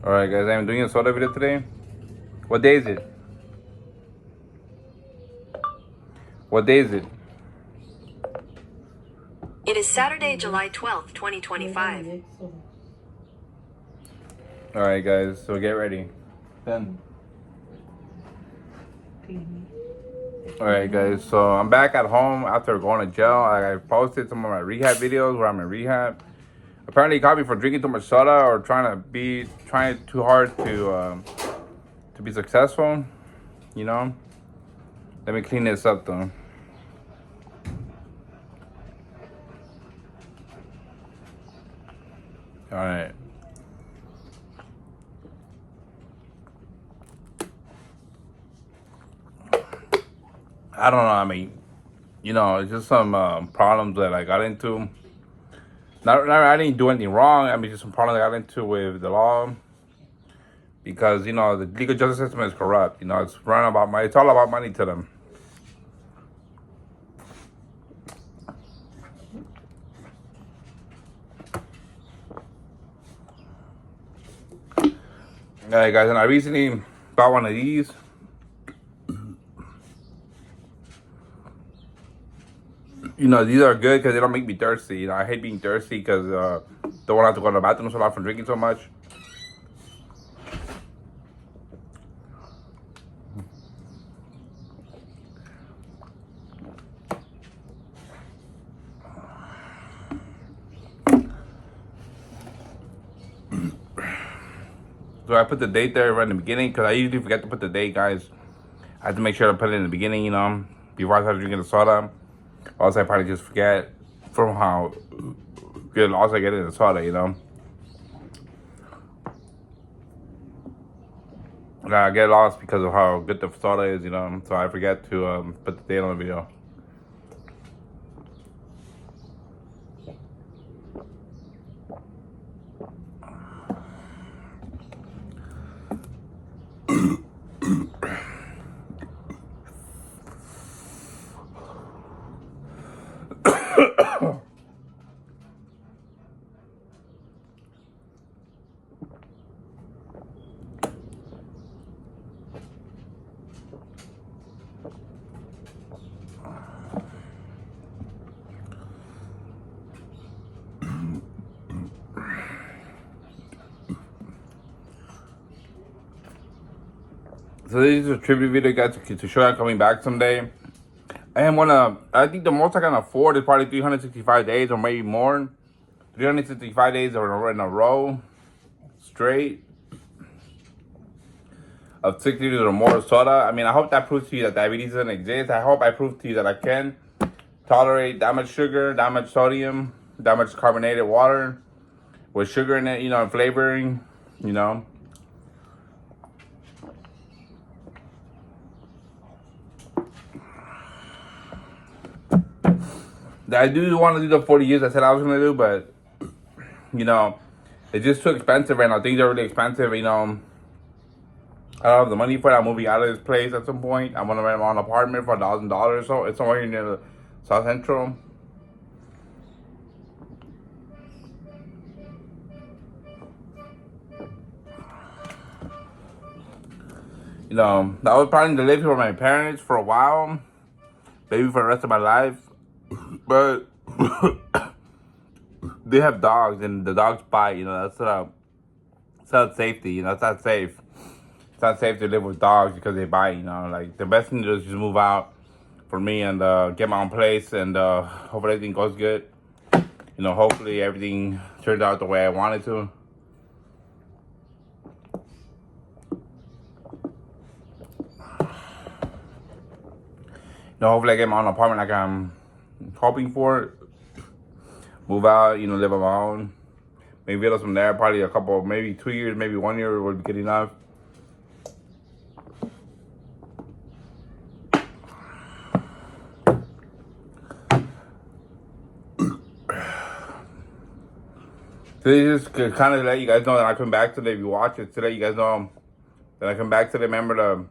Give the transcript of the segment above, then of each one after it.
Alright guys, I'm doing a soda video today. What day is it? What day is it? It is Saturday, July 12th, 2025. Alright guys, so get ready. Then. Alright guys, so I'm back at home after going to jail. I posted some of my rehab videos where I'm in rehab. Apparently he caught me for drinking too much soda or trying too hard to be successful, you know. Let me clean this up though. Alright. I don't know, I mean, you know, it's just some problems that I got into. I didn't do anything wrong. I mean, just some problems I got into with the law. Because, you know, the legal justice system is corrupt. You know, it's run about money. It's all about money to them. Alright guys, and I recently bought one of these. You know, these are good because they don't make me thirsty. You know, I hate being thirsty because don't want to have to go to the bathroom so lot from drinking so much. So I put the date there right in the beginning because I usually forget to put the date, guys. I have to make sure to put it in the beginning, you know, before I start drinking the soda. Or else I probably just forget from how good lost I get in the soda, you know. And I get lost because of how good the soda is, you know. So I forget to put the date on the video. So this is a tribute video, guys, to show I'm coming back someday. I think the most I can afford is probably 365 days or maybe more. 365 days in a row, straight, of 6 liters or more of soda. I mean, I hope that proves to you that diabetes doesn't exist. I hope I prove to you that I can tolerate that much sugar, that much sodium, that much carbonated water with sugar in it, you know, and flavoring, you know. I do want to do the 40 years I said I was going to do, but, you know, it's just too expensive right now. Things are really expensive, you know. I don't have the money for it. I'm moving out of this place at some point. I'm going to rent my own apartment for $1,000. So it's somewhere near the South Central. You know, I was planning to live here with my parents for a while. Maybe for the rest of my life. But they have dogs and the dogs bite, you know, it's not safety, you know, it's not safe. It's not safe to live with dogs because they bite, you know. Like, the best thing to do is just move out for me and get my own place and hopefully everything goes good. You know, hopefully everything turns out the way I want it to. You know, hopefully I get my own apartment like I'm hoping for. Move out, you know, live on my own. Maybe get us from there, probably a couple, maybe 2 years, maybe 1 year would be good enough. So this is kind of let you guys know that I come back today. If you watch it today, you guys know that I come back today. Remember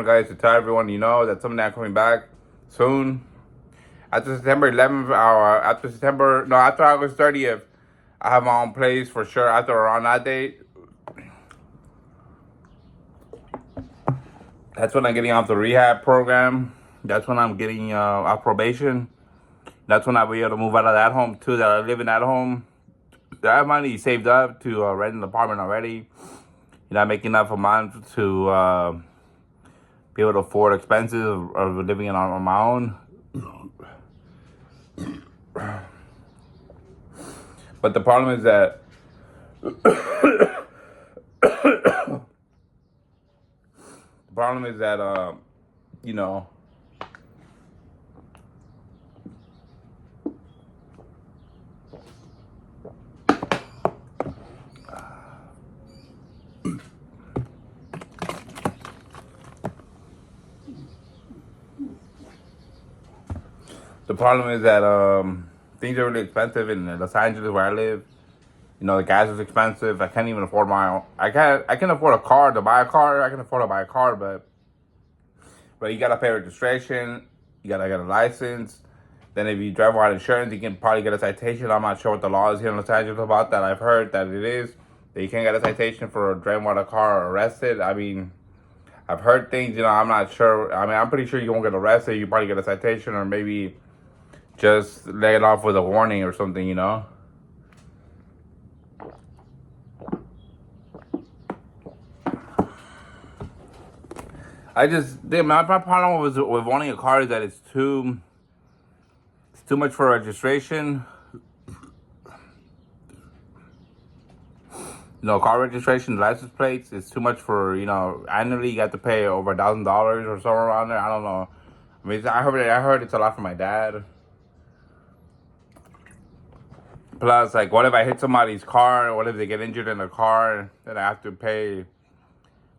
guys, to tell everyone, you know, that someday I'm coming back soon. After September 11th, or after August 30th, I have my own place for sure. After around that date, That's when I'm getting off the rehab program. That's when I'm getting off probation. That's when I'll be able to move out of that home too. That I live in that home. I have money saved up to rent an apartment already. I make enough a month to be able to afford expenses of living on my own. But the problem is that you know, things are really expensive in Los Angeles where I live. The gas is expensive. I can't even afford my own. I can afford a car to buy a car. I can afford to buy a car, but you gotta pay registration. You gotta get a license. Then if you drive without insurance, you can probably get a citation. I'm not sure what the law is here in Los Angeles about that. I've heard that it is that you can't get a citation for driving without a car or arrested. I mean, I've heard things. I'm not sure. I mean, I'm pretty sure you won't get arrested. You probably get a citation or maybe just lay it off with a warning or something. My problem with wanting a car is that it's too much for registration. Car registration, license plates, it's too much for, annually you got to pay over $1,000 or somewhere around there. I don't know. I mean, I heard it's a lot for my dad. Plus, like, what if I hit somebody's car? What if they get injured in the car? Then I have to pay,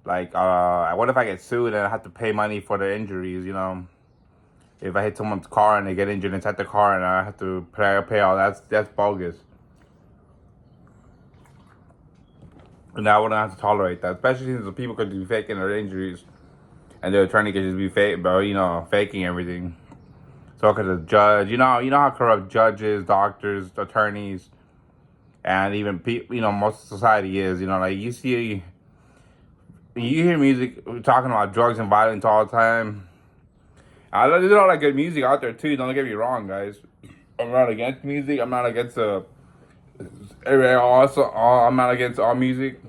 like, what if I get sued and I have to pay money for the injuries, If I hit someone's car and they get injured inside the car and I have to pay all that's bogus. And I wouldn't have to tolerate that, especially since the people could be faking their injuries, and the attorney could just be faking everything. So could the judge, you know how corrupt judges, doctors, attorneys, and even people, most of society is. Like you hear music talking about drugs and violence all the time. There's a lot of good music out there too. Don't get me wrong, guys. I'm not against music. I'm not against I'm not against all music.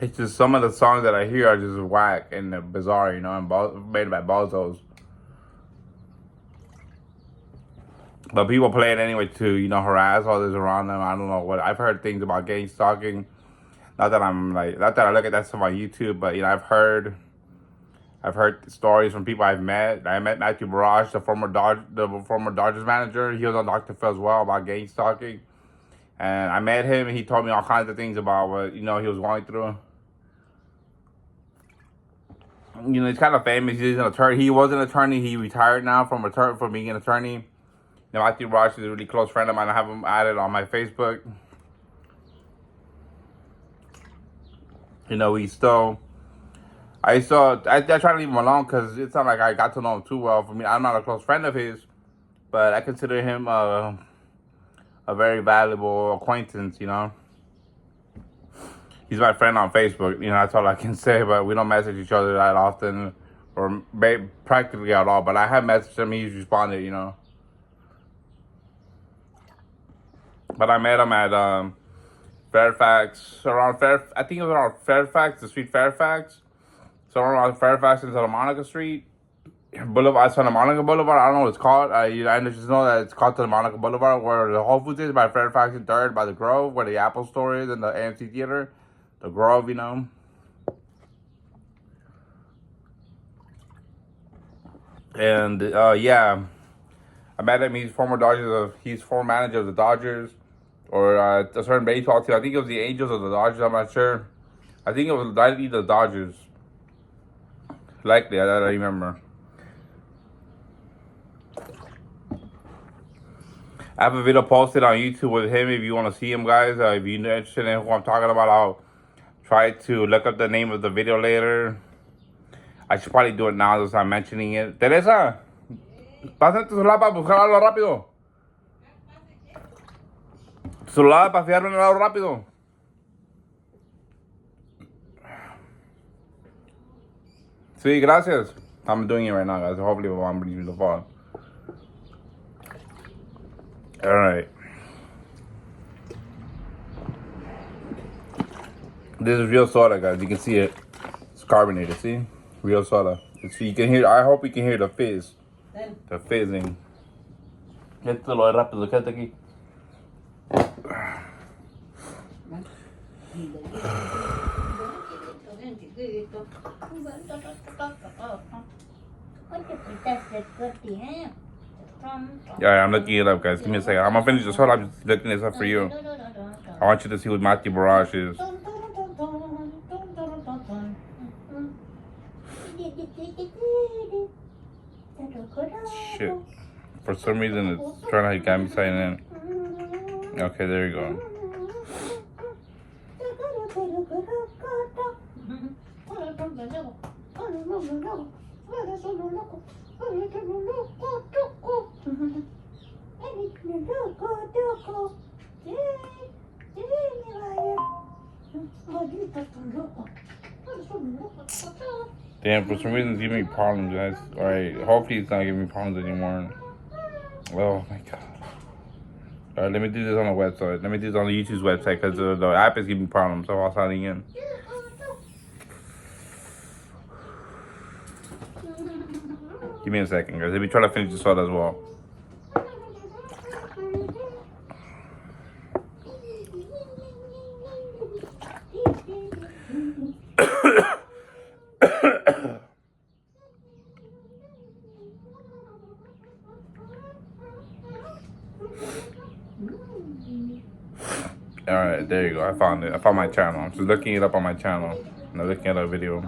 It's just some of the songs that I hear are just whack and bizarre, and made by bozos. But people play it anyway to, harass others around them. I don't know what. I've heard things about gang stalking. Not that I look at that stuff on YouTube, but I've heard stories from people I've met. I met Matthew Barrage, the former Dodgers manager. He was on Dr. Phil as well about gang stalking. And I met him, and he told me all kinds of things about what, he was going through. He's kind of famous. He's an attorney. He was an attorney. He retired now from being an attorney. Matthew Barrage is a really close friend of mine. I have him added on my Facebook. I try to leave him alone because it's not like I got to know him too well. For me, I'm not a close friend of his, but I consider him a very valuable acquaintance, He's my friend on Facebook, that's all I can say, but we don't message each other that often, or practically at all, but I have messaged him, he's responded, But I met him at Fairfax, I think it was around Fairfax, the street Fairfax, so around Fairfax and Santa Monica Street. Boulevard, Santa Monica Boulevard. I don't know what it's called. I just know that it's called Santa Monica Boulevard, where the Whole Foods is, by Fairfax and 3rd, by the Grove, where the Apple Store is, and the AMC Theater. The Grove, And yeah, I met him. He's former manager of the Dodgers, or a certain baseball team. I think it was the Angels or the Dodgers. I'm not sure. I think it was likely the Dodgers. Likely, I remember. I have a video posted on YouTube with him if you want to see him, guys. If you're interested in who I'm talking about, I'll try to look up the name of the video later. I should probably do it now as I'm mentioning it. Teresa, pasa tu celular para buscar algo rápido. Tu celular para fijarme en algo rápido. Sí, gracias. I'm doing it right now, guys. Hopefully, I'm reading the fall. All right. This is real soda, guys. You can see it. It's carbonated. See, real soda. So you can hear. I hope you can hear the fizz, the fizzing. Esto lo rápido, quédate aquí. Yeah, I'm looking it up, guys. Give me a second. I'm gonna finish the soda. I'm just looking this up for you. I want you to see what Matthew Barrage is. Shit. For some reason, it's trying to get me signing in. Okay, there you go. Damn, for some reason it's giving me problems, guys. Alright, hopefully it's not giving me problems anymore. Oh my god. Alright, let me do this on the website. Let me do this on the YouTube's website because the app is giving me problems. So I'll sign in. Give me a second, guys. Let me try to finish this soda as well. Alright, there you go. I found it. I found my channel. I'm just looking it up on my channel. I'm looking at a video.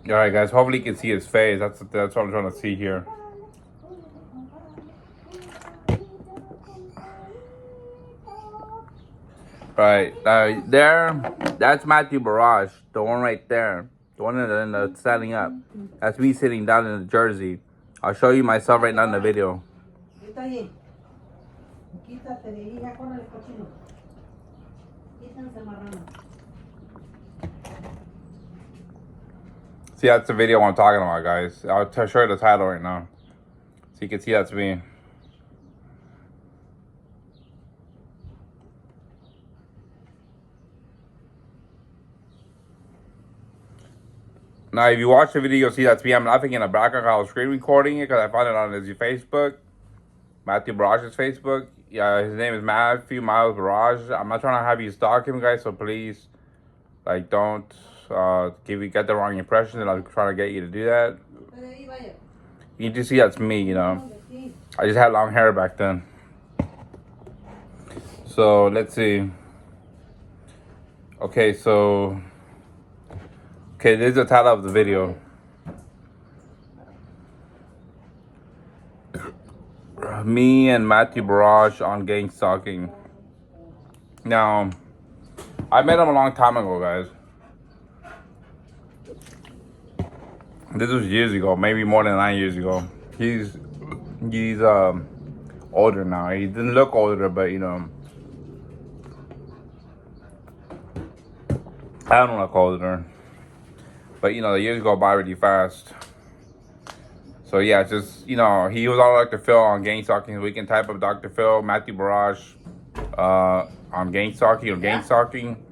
Alright, guys. Hopefully you can see his face. That's what I'm trying to see here. Right, there, that's Matthew Barrage, the one right there, the one in the standing up. That's me sitting down in the jersey. I'll show you myself right now in the video. See, that's the video I'm talking about, guys. I'll show you the title right now, so you can see that's me. Now, if you watch the video, you'll see that's me. I'm laughing in the background. I was screen recording it because I found it on his Facebook, Matthew Barrage's Facebook. Yeah, his name is Matthew Miles Barrage. I'm not trying to have you stalk him, guys, so please, like, don't get the wrong impression that I'm trying to get you to do that. You can just see that's me, you know. I just had long hair back then. So, let's see. Okay, so... Okay, this is the title of the video. Me and Matthew Barrage on gang stalking. Now, I met him a long time ago, guys. This was years ago, maybe more than 9 years ago. He's older now. He didn't look older, but you know, I don't look older. But, you know, the years go by really fast. So, yeah, just, you know, he was on Dr. Phil on Gang Stalking. We can type up Dr. Phil, Matthew Barrage on Gang Stalking or Gang Stalking.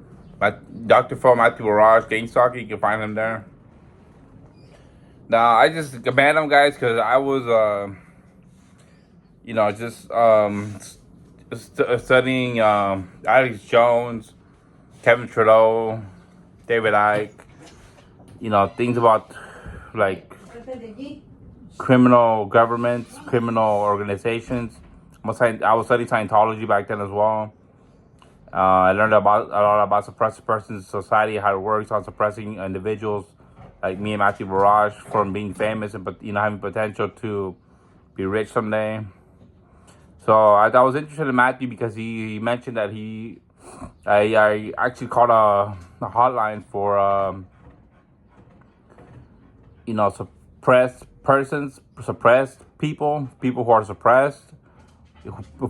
Dr. Phil, Matthew Barrage, Gang Stalking. You can find him there. Now, I just met him, guys, because I was, you know, just studying Alex Jones, Kevin Trudeau, David Icke. You know, things about, like, criminal governments, criminal organizations. I was studying Scientology back then as well. I learned about a lot about suppressive persons in society, how it works on suppressing individuals like me and Matthew Barrage from being famous and having potential to be rich someday. So I was interested in Matthew because he mentioned that I actually called a hotline for suppressed persons, suppressed people who are suppressed,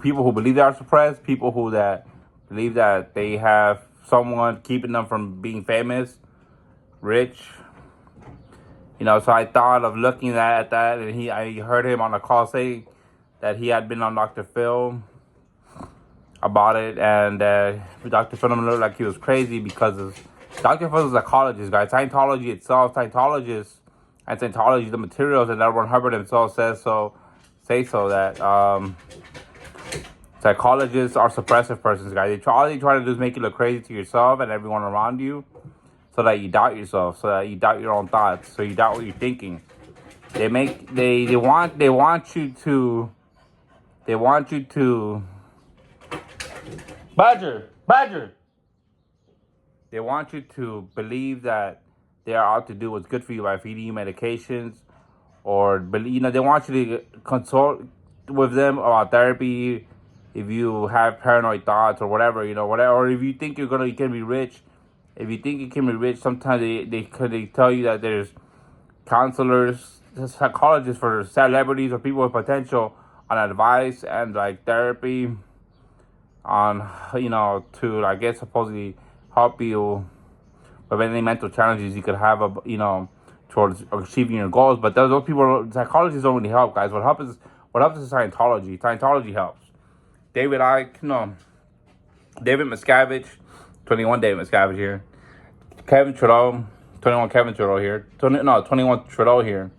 people who believe they are suppressed, people who that believe that they have someone keeping them from being famous, rich. So I thought of looking at that, and I heard him on a call say that he had been on Dr. Phil about it, and Dr. Phil looked like he was crazy because Dr. Phil is a psychologist, guys. Scientology itself, Scientologists and Scientology, the materials, and L. Ron Hubbard himself say so that psychologists are suppressive persons, guys. All they try to do is make you look crazy to yourself and everyone around you, so that you doubt yourself, so that you doubt your own thoughts, so you doubt what you're thinking. They want you to Badger. They want you to believe that they are out to do what's good for you by feeding you medications, or they want you to consult with them about therapy if you have paranoid thoughts or whatever, or if you think you can be rich. If you think you can be rich, sometimes they tell you that there's counselors, psychologists for celebrities or people with potential on advice and like therapy on to, I guess, supposedly help you with any mental challenges you could have towards achieving your goals. But those people, psychologists, don't really help, guys. What helps is Scientology. Scientology helps. David Miscavige, 21 David Miscavige here. Kevin Trudeau, 21 Kevin Trudeau here. 21 Trudeau here.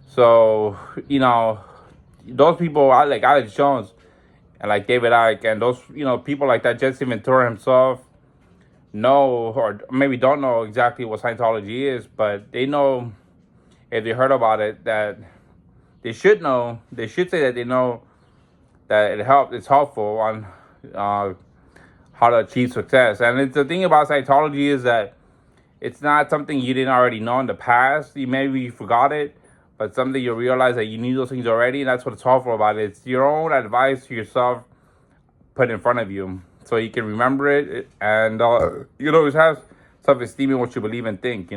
So, those people, like Alex Jones and like David Icke, and those, people like that, Jesse Ventura himself, know or maybe don't know exactly what Scientology is, but they know, if they heard about it, that they should know. They should say that they know that it's helpful on how to achieve success. And the thing about Scientology is that it's not something you didn't already know in the past. Maybe you forgot it, but something you realize that you knew those things already, and that's what's helpful about it. It's your own advice to yourself put in front of you, so you can remember it, and always have self-esteem in what you believe and think.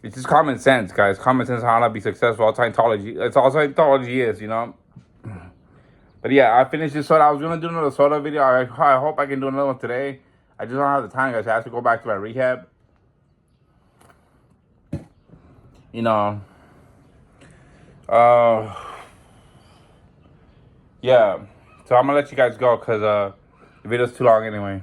It's just common sense, guys. Common sense on how to be successful. Scientology. It's all Scientology is, But yeah, I finished this soda. I was gonna do another soda video. I hope I can do another one today. I just don't have the time, guys. I have to go back to my rehab. Yeah. So I'm gonna let you guys go because the video's too long anyway.